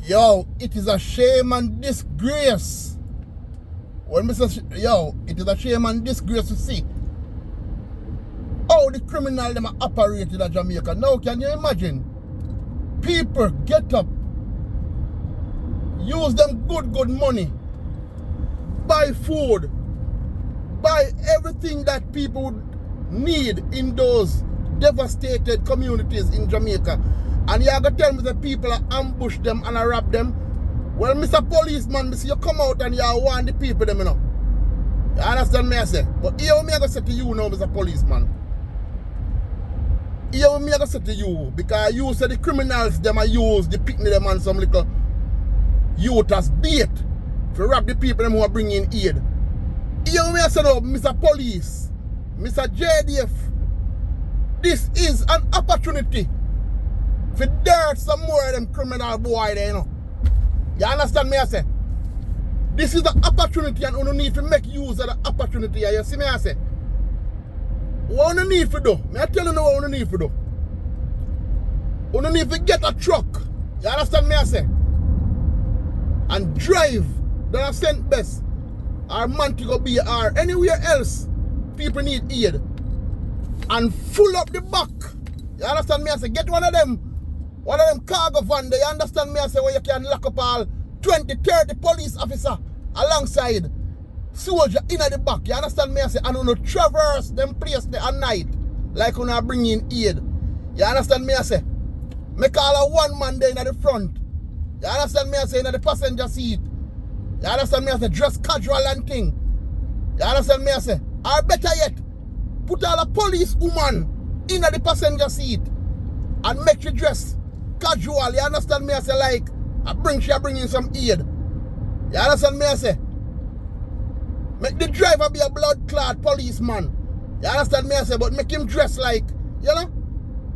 Yo, it is a shame and disgrace. When yo, it is a shame and disgrace to see how the criminal them are operated in Jamaica. Now, can you imagine? People get up, use them good money, buy food, buy everything that people would need in those devastated communities in Jamaica. And you are going to tell me that people are ambush them and rob them? Well, Mr. Policeman, you come out and you warn the people them, you know. You understand me I say? But here me I going to say to you now, Mr. Policeman. Here me I going to say to you, because you say the criminals them are use the picnic them and some little youth as bait to rob the people them who are bringing aid. Here me I say now, Mr. Police, Mr. JDF, this is an opportunity for dirt some more of them criminal boy there, you know. You understand me I say? This is the opportunity and you need to make use of the opportunity. You see me I say? What you need to do? I tell you now what you need to do. You need to get a truck. You understand me I say? And drive down St. Bess or Montego Bay or anywhere else people need aid. And full up the back. You understand me I say? Get one of them cargo van there, you understand me I say, where you can lock up all 20, 30 police officer alongside soldier in the back. You understand me I say? And you traverse them place there at night like you bring in aid. You understand me I say? Make all a one man there in the front. You understand me I say? In the passenger seat. You understand me I say? Dress casual and thing. You understand me I say? Or better yet, put all a police woman in the passenger seat and make you dress casual. You understand me I say? Like she bring in some aid. You understand me I say? Make the driver be a blood-clad policeman. You understand me I say? But make him dress like, you know,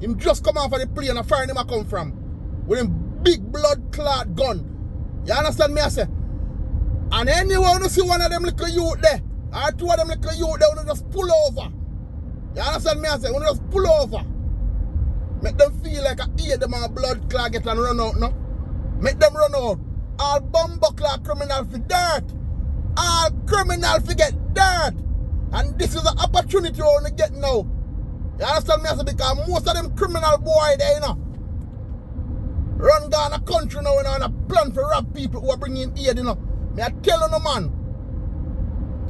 him just come off of the plane and find him a come from with him big blood-clad gun. You understand me I say? And anyone who see one of them little youth there, or two of them little youth there, you just pull over. You understand me I say? You just pull over. Make them feel like I eat them and blood clot get and run out, no? Make them run out. All bumbuckler criminal for dirt. All criminal for get dirt. And this is the opportunity you want to get now. You understand me? I say? Because most of them criminal boy there, you know, run down the country now, you know, and a plan for rob people who are bringing aid, you know. Me I tell you no man.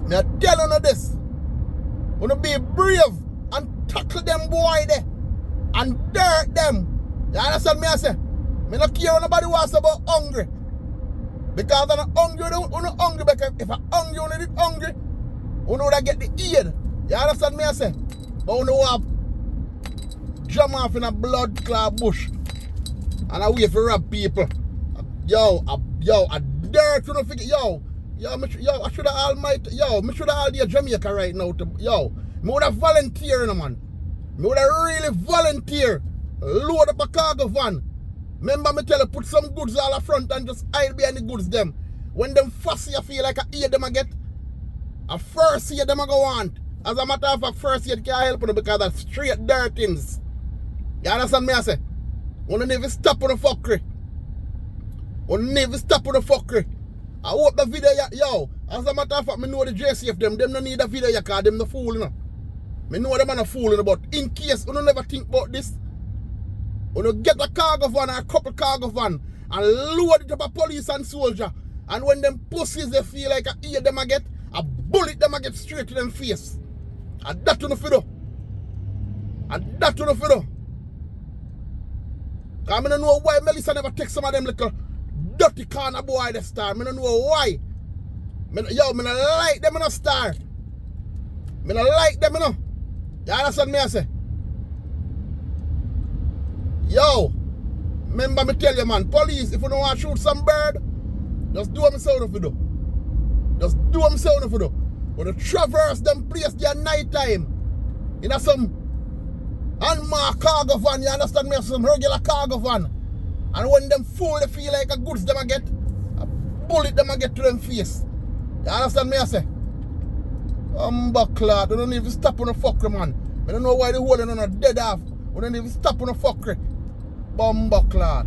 Me I tell you no this. You want to be brave and tackle them boy there. And dirt them. You understand me I say? Me not care what nobody wants about hungry. Because I'm not hungry, you're not hungry. Because if I'm hungry, you need hungry, you know that get the aid. You understand me I say? But you know what? Jump off in a blood clot bush. And I wait for rob people. Yo, I dirt you don't forget. Yo, I should have almighty. Yo, me should have all the Jamaica right now. Yo, me would have volunteered, man. Me would have really volunteer, load up a cargo van. Remember me tell you, put some goods all up front and just hide behind the goods them. When them fussy, you feel like a ear them a get. A first aid them a go want. As a matter of fact, first aid can't help you because that's straight dirt things. You understand me I say? You don't even stop on the fuckery. You don't even stop on the fuckery. I hope the video, yo, as a matter of fact, me know the JCF them don't need a video because them no fool, you know. I know them are not fooling, but in case you don't never think about this, you get a cargo van or a couple cargo van and load it up a police and soldier. And when them pussies they feel like a ear them a get, a bullet them a get straight to them face. And that you know for do. And that you know for do. Because I don't know why Melissa never take some of them little dirty corner boy the star. I don't know why. I don't like them in a star. I don't like them, you know. You understand me I say? Yo, remember me tell you man, police, if you don't want to shoot some bird, just do what me say if you do. Just do what me say if you do. When you traverse them place there night time, you know some unmarked cargo van, you understand me? Some regular cargo van. And when them fool they feel like a goods them a get, a bullet them a get to them face. You understand me I say? Buckler, they don't even stop on the fuckery, man. I don't know why they holding on a dead off. We don't even stop on the fuckery. Buckler.